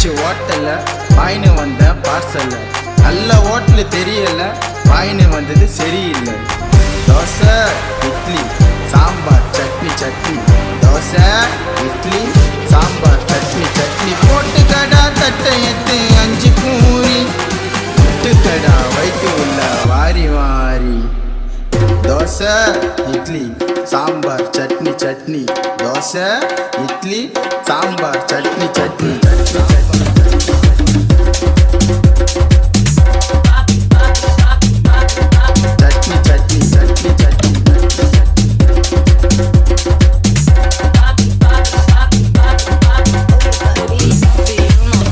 போயிடுச்சு ஹோட்டல்ல வாயின்னு வந்த பார்சல்ல. நல்ல ஹோட்டலு தெரியல, வாயின்னு வந்தது சரியில்லை. தோசை இட்லி சாம்பார் சட்னி சட்னி, தோசை இட்லி சாம்பார் சட்னி சட்னி. போட்டு கடா தட்டை எத்து 5 பூரி, விட்டு கடா வைத்து உள்ள வாரி வாரி. தோசை இட்லி சாம்பார் சட்னி சட்னி, தோசை இட்லி